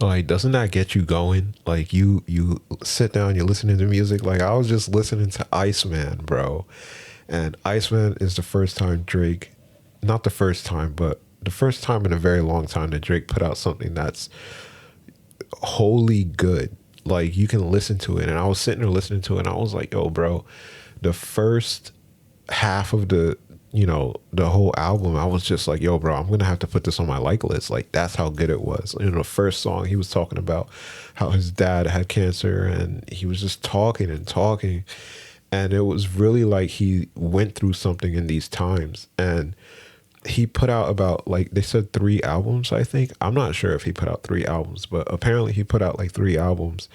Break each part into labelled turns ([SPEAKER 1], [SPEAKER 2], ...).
[SPEAKER 1] Like, doesn't that get you going? Like, you sit down, you're listening to music. Like, I was just listening to Iceman, bro. And Iceman is the first time Drake, not the first time, but the first time in a very long time that Drake put out something that's wholly good. Like, you can listen to it. And I was sitting there listening to it, and I was like, yo, bro, the first half of the whole album, I was just like, yo, bro, I'm gonna have to put this on my like list. Like, that's how good it was. The first song, he was talking about how his dad had cancer, and he was just talking and talking, and it was really like he went through something in these times. And he put out about, like, they said 3 albums, I think. I'm not sure if he put out 3 albums, but apparently he put out like 3 albums.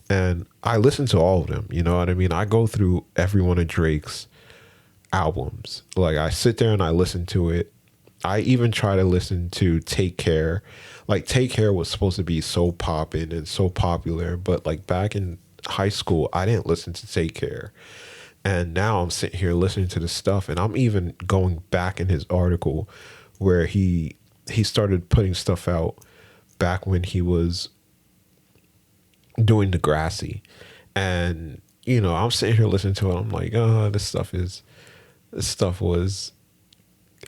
[SPEAKER 1] And I listened to all of them, you know what I mean? I go through every one of Drake's albums. Like, I sit there and I listen to it. I even try to listen to Take Care. Like, Take Care was supposed to be so poppin' and so popular, but like back in high school, I didn't listen to Take Care. And now I'm sitting here listening to this stuff, and I'm even going back in his article where he started putting stuff out back when he was doing Degrassi. And I'm sitting here listening to it. I'm like, oh, this stuff was,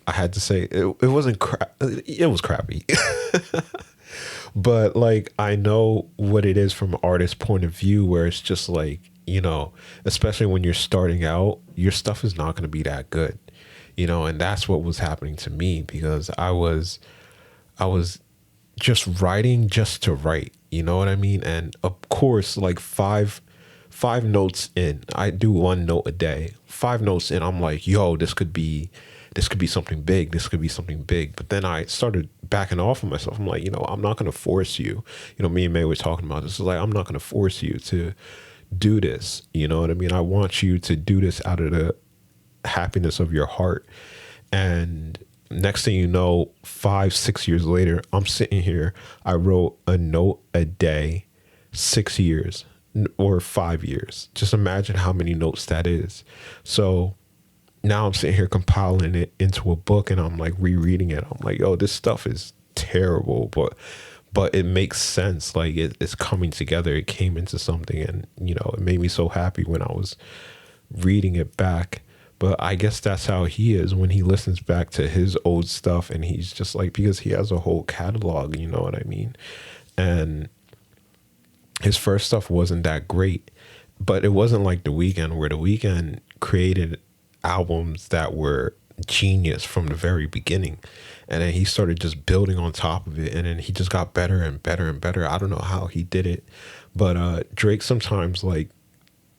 [SPEAKER 1] I had to say, it wasn't it was crappy. But like, I know what it is from an artist's point of view, where it's just like, especially when you're starting out, your stuff is not going to be that good, and that's what was happening to me, because I was just writing just to write, you know what I mean? And of course, like five notes in, I do 1 note a day. 5 notes in, I'm like, yo, this could be something big. This could be something big. But then I started backing off of myself. I'm like, I'm not going to force you. Me and May were talking about this. It's like, I'm not going to force you to do this. You know what I mean? I want you to do this out of the happiness of your heart. And next thing you know, 5-6 years later, I'm sitting here. I wrote a note a day, 6 years or 5 years. Just imagine how many notes that is. So now I'm sitting here compiling it into a book, and I'm like rereading it. I'm like, yo, this stuff is terrible, but it makes sense. Like, it's coming together. It came into something, and it made me so happy when I was reading it back. But I guess that's how he is when he listens back to his old stuff, and he's just like, because he has a whole catalog, you know what I mean? And his first stuff wasn't that great, but it wasn't like The Weeknd, where The Weeknd created albums that were genius from the very beginning, and then he started just building on top of it, and then he just got better and better and better. I don't know how he did it, but Drake sometimes like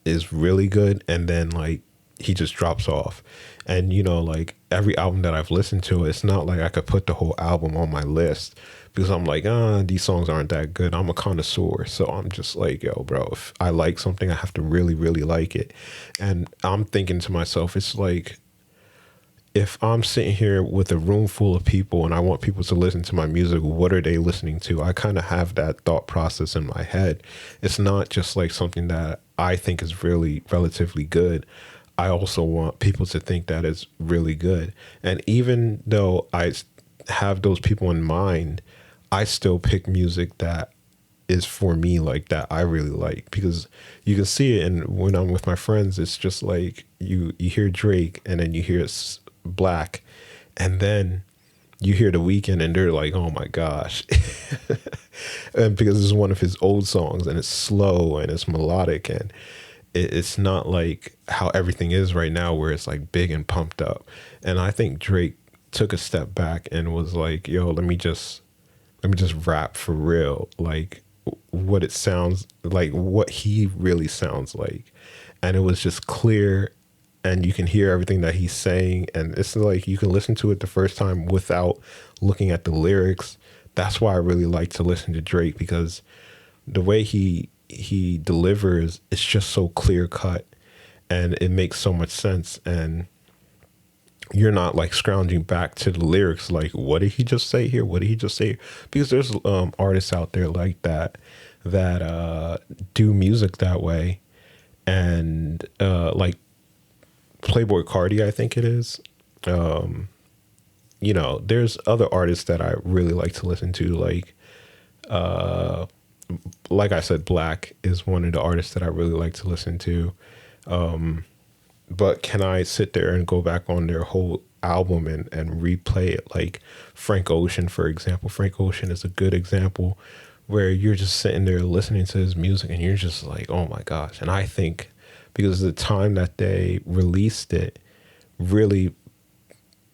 [SPEAKER 1] is really good, and then like he just drops off. And like every album that I've listened to, it's not like I could put the whole album on my list, because I'm like, these songs aren't that good. I'm a connoisseur, so I'm just like, yo, bro, if I like something, I have to really, really like it. And I'm thinking to myself, it's like, if I'm sitting here with a room full of people and I want people to listen to my music, what are they listening to? I kind of have that thought process in my head. It's not just like something that I think is really relatively good. I also want people to think that it's really good. And even though I have those people in mind, I still pick music that is for me, like that I really like, because you can see it. And when I'm with my friends, it's just like you hear Drake, and then you hear Black, and then you hear The Weeknd, and they're like, oh my gosh. And because it's one of his old songs, and it's slow and it's melodic, and it's not like how everything is right now, where it's like big and pumped up. And I think Drake took a step back and was like, yo, let me just rap for real, like what it sounds like, what he really sounds like. And it was just clear, and you can hear everything that he's saying, and it's like you can listen to it the first time without looking at the lyrics. That's why I really like to listen to Drake, because the way he delivers, it's just so clear cut, and it makes so much sense. And you're not like scrounging back to the lyrics, like, what did he just say here? What did he just say here? Because there's artists out there like that do music that way. And like Playboy Cardi, I think it is. There's other artists that I really like to listen to, like like I said, Black is one of the artists that I really like to listen to. But can I sit there and go back on their whole album and replay it? Like Frank Ocean, for example. Frank Ocean is a good example where you're just sitting there listening to his music and you're just like, oh my gosh. And I think because the time that they released it really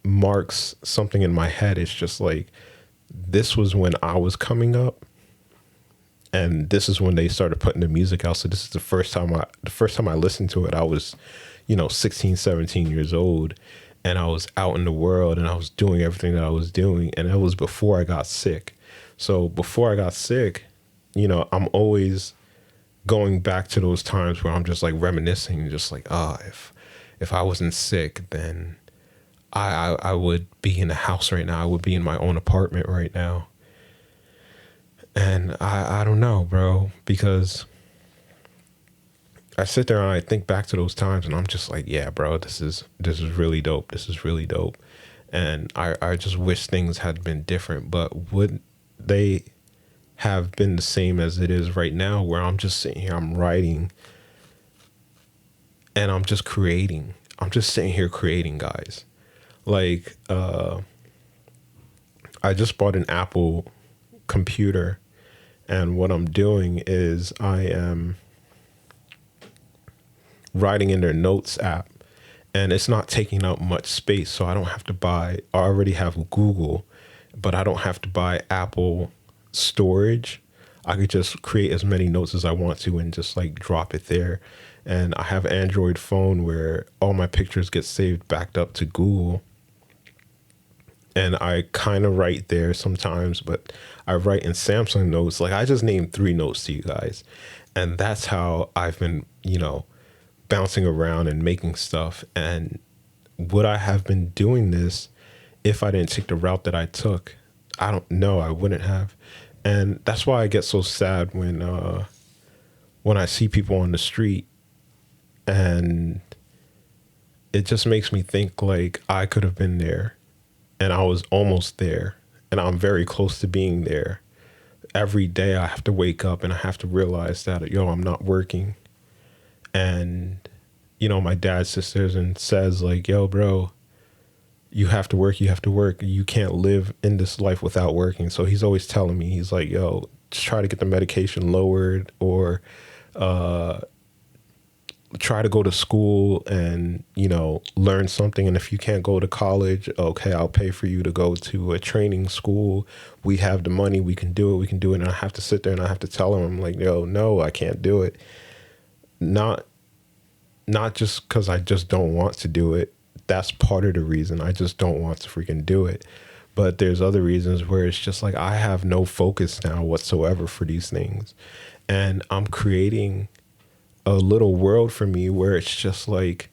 [SPEAKER 1] marks something in my head. It's just like, this was when I was coming up, and this is when they started putting the music out. So this is the first time I listened to it, I was, 16, 17 years old, and I was out in the world and I was doing everything that I was doing. And it was before I got sick. So before I got sick, I'm always going back to those times where I'm just like reminiscing, just like, if I wasn't sick, then I would be in a house right now. I would be in my own apartment right now. And I don't know, bro, because I sit there and I think back to those times and I'm just like, yeah, bro, this is really dope. This is really dope. And I just wish things had been different, but would they have been the same as it is right now, where I'm just sitting here, I'm writing and I'm just creating. I'm just sitting here creating, guys. Like, I just bought an Apple computer, and what I'm doing is I am writing in their notes app, and it's not taking up much space. So I don't have to I already have Google, but I don't have to buy Apple storage. I could just create as many notes as I want to and just like drop it there. And I have an Android phone where all my pictures get saved backed up to Google. And I kind of write there sometimes, but I write in Samsung Notes. Like, I just named 3 notes to you guys. And that's how I've been, bouncing around and making stuff. And would I have been doing this if I didn't take the route that I took? I don't know. I wouldn't have. And that's why I get so sad when I see people on the street, and it just makes me think like I could have been there. And I was almost there, and I'm very close to being there. Every day I have to wake up and I have to realize that, I'm not working. And, my dad sits there and says like, yo, bro, you have to work. You have to work. You can't live in this life without working. So he's always telling me, he's like, yo, just try to get the medication lowered, or try to go to school and, learn something. And if you can't go to college, okay, I'll pay for you to go to a training school. We have the money. We can do it. We can do it. And I have to sit there and I have to tell him, I'm like, yo, no, I can't do it. Not just because I just don't want to do it. That's part of the reason. I just don't want to freaking do it. But there's other reasons where it's just like, I have no focus now whatsoever for these things. And I'm creating a little world for me where it's just like,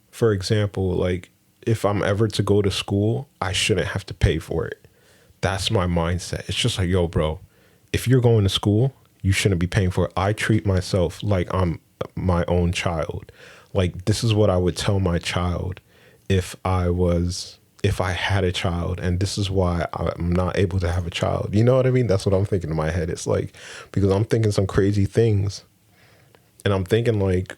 [SPEAKER 1] for example, like if I'm ever to go to school, I shouldn't have to pay for it. That's my mindset. It's just like, yo, bro, if you're going to school, you shouldn't be paying for it. I treat myself like I'm my own child. Like, this is what I would tell my child if I had a child, and this is why I'm not able to have a child. You know what I mean? That's what I'm thinking in my head. It's like, because I'm thinking some crazy things. And I'm thinking like,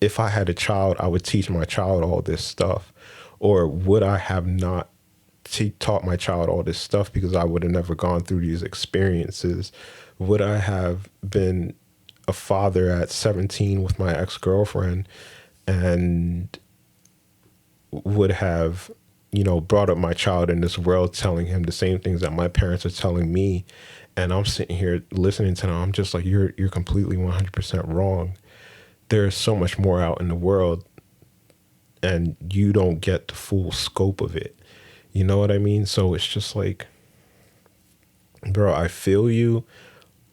[SPEAKER 1] if I had a child, I would teach my child all this stuff. Or would I have not taught my child all this stuff because I would have never gone through these experiences? Would I have been a father at 17 with my ex-girlfriend and would have, brought up my child in this world, telling him the same things that my parents are telling me? And I'm sitting here listening to them. I'm just like, you're completely 100% wrong. There's so much more out in the world, and you don't get the full scope of it. You know what I mean? So it's just like, bro, I feel you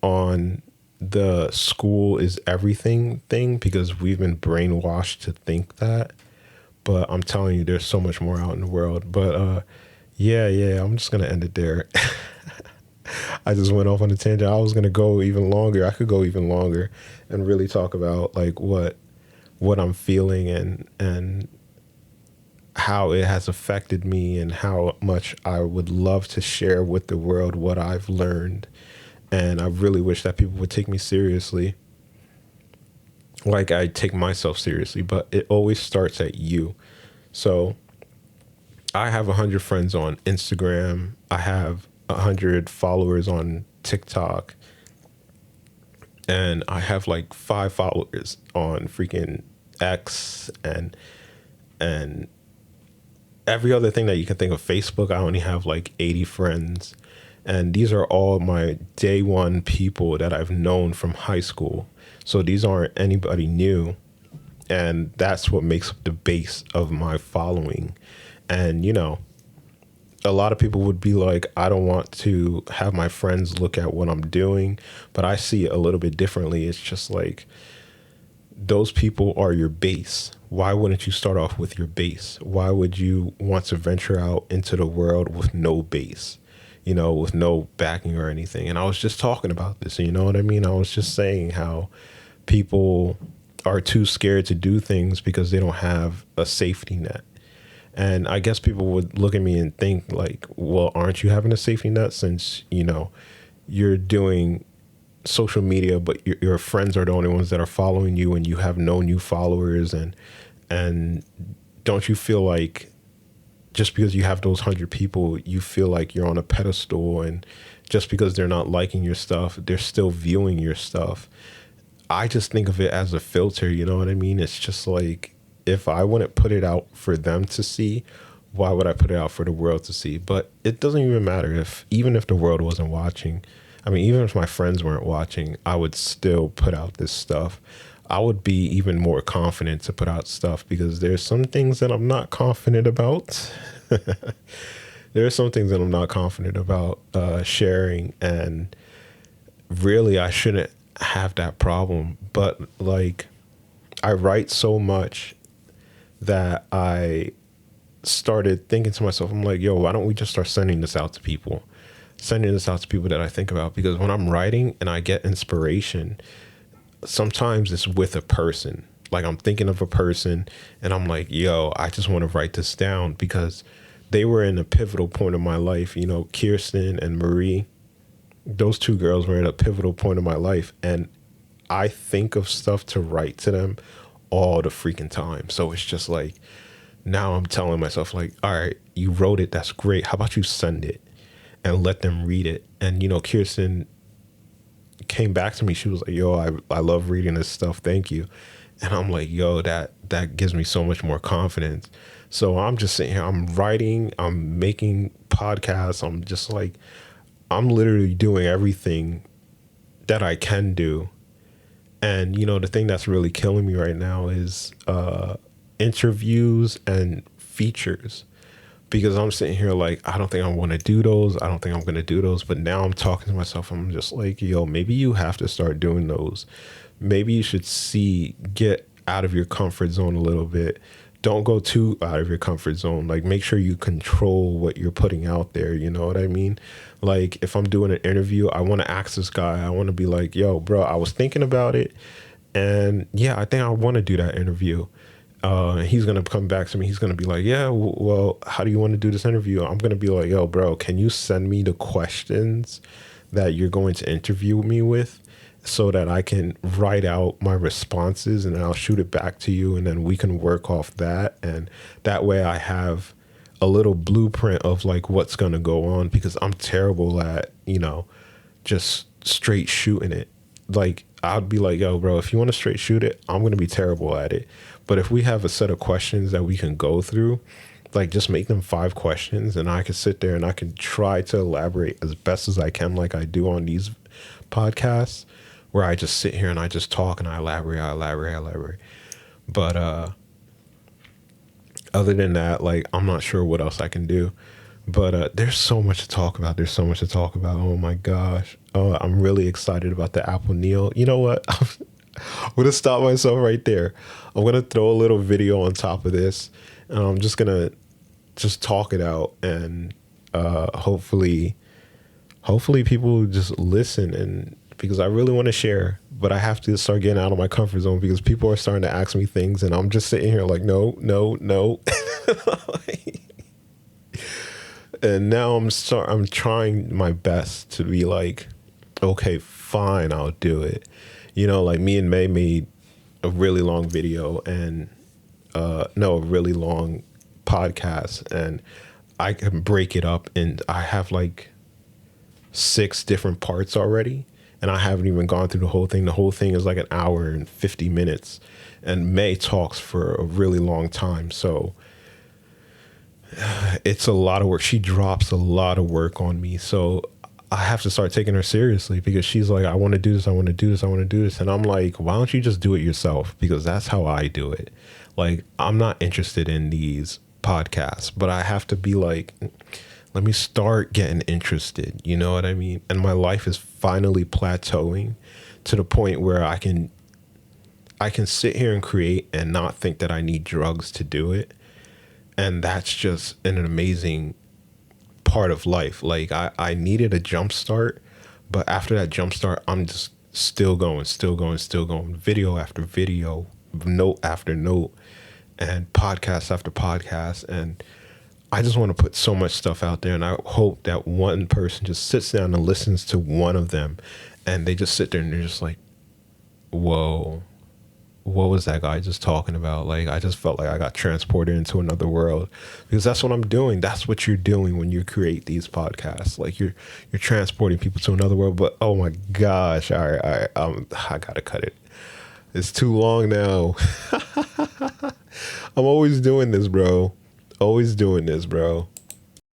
[SPEAKER 1] on the school is everything thing, because we've been brainwashed to think that. But I'm telling you, there's so much more out in the world. But yeah, I'm just going to end it there. I just went off on a tangent. I was going to go even longer. I could go even longer and really talk about like what I'm feeling and how it has affected me and how much I would love to share with the world what I've learned And I really wish that people would take me seriously, like I take myself seriously. But it always starts at you. So I have 100 friends on Instagram. I have 100 followers on TikTok. And I have like 5 followers on freaking X and every other thing that you can think of. Facebook, I only have like 80 friends. And these are all my day one people that I've known from high school. So these aren't anybody new. And that's what makes up the base of my following. And, you know, a lot of people would be like, I don't want to have my friends look at what I'm doing, but I see it a little bit differently. It's just like, those people are your base. Why wouldn't you start off with your base? Why would you want to venture out into the world with no base, you know, with no backing or anything? And I was just talking about this, you know what I mean? I was just saying how people are too scared to do things because they don't have a safety net. And I guess people would look at me and think like, well, aren't you having a safety net since, you know, you're doing social media, but your friends are the only ones that are following you and you have no new followers. And don't you feel like just because you have those 100 people, you feel like you're on a pedestal, and just because they're not liking your stuff, they're still viewing your stuff. I just think of it as a filter, you know what I mean? It's just like, if I wouldn't put it out for them to see, why would I put it out for the world to see? But it doesn't even matter even if the world wasn't watching. I mean, even if my friends weren't watching, I would still put out this stuff. I would be even more confident to put out stuff because there's some things that I'm not confident about. There are some things that I'm not confident about sharing, and really I shouldn't have that problem. But like, I write so much that I started thinking to myself, I'm like, yo, why don't we just start sending this out to people? Sending this out to people that I think about. Because when I'm writing and I get inspiration, sometimes it's with a person. Like, I'm thinking of a person and I'm like, yo, I just want to write this down, because they were in a pivotal point of my life. You know, Kirsten and Marie, those 2 girls were at a pivotal point of my life. And I think of stuff to write to them all the freaking time. So it's just like, now I'm telling myself like, all right, you wrote it. That's great. How about you send it and let them read it? And, you know, Kirsten came back to me. She was like, yo, I love reading this stuff. Thank you. And I'm like, yo, that gives me so much more confidence. So I'm just sitting here, I'm writing, I'm making podcasts. I'm just like, I'm literally doing everything that I can do. And, you know, the thing that's really killing me right now is interviews and features, because I'm sitting here like, I don't think I want to do those. I don't think I'm going to do those. But now I'm talking to myself. I'm just like, yo, maybe you have to start doing those. Maybe you should get out of your comfort zone a little bit. Don't go too out of your comfort zone. Like, make sure you control what you're putting out there. You know what I mean? Like, if I'm doing an interview, I want to ask this guy, I want to be like, yo, bro, I was thinking about it. And yeah, I think I want to do that interview. He's going to come back to me. He's going to be like, yeah, well, how do you want to do this interview? I'm going to be like, yo, bro, can you send me the questions that you're going to interview me with, so that I can write out my responses and I'll shoot it back to you, and then we can work off that. And that way I have a little blueprint of like what's going to go on, because I'm terrible at, you know, just straight shooting it. Like, I'd be like, yo, bro, if you want to straight shoot it, I'm going to be terrible at it. But if we have a set of questions that we can go through, like, just make them 5 questions, and I can sit there and I can try to elaborate as best as I can, like I do on these podcasts, where I just sit here and I just talk and I elaborate. But other than that, like, I'm not sure what else I can do. But there's so much to talk about. Oh my gosh. I'm really excited about the Apple Neo. You know what? I'm going to stop myself right there. I'm going to throw a little video on top of this, and I'm just going to just talk it out, and hopefully people just listen, and because I really want to share, but I have to start getting out of my comfort zone, because people are starting to ask me things and I'm just sitting here like, no. And now I'm trying my best to be like, okay, fine, I'll do it. You know, like me and May made a really long video and no, a really long podcast, and I can break it up, and I have like 6 different parts already, and I haven't even gone through the whole thing. The whole thing is like an hour and 50 minutes, and May talks for a really long time. So it's a lot of work. She drops a lot of work on me. So I have to start taking her seriously because she's like, I want to do this. I want to do this. I want to do this. And I'm like, why don't you just do it yourself? Because that's how I do it. Like, I'm not interested in these podcasts, but I have to be like, let me start getting interested. You know what I mean? And my life is finally plateauing to the point where I can sit here and create and not think that I need drugs to do it. And that's just an amazing part of life. Like I needed a jump start, but after that jump start, I'm just still going, video after video, note after note, and podcast after podcast. And I just want to put so much stuff out there. And I hope that one person just sits down and listens to one of them, and they just sit there and they're just like, whoa, what was that guy just talking about? Like, I just felt like I got transported into another world, because that's what I'm doing. That's what you're doing when you create these podcasts. Like you're transporting people to another world. But oh my gosh, all right, I gotta cut it. It's too long now. I'm always doing this, bro. Always doing this, bro.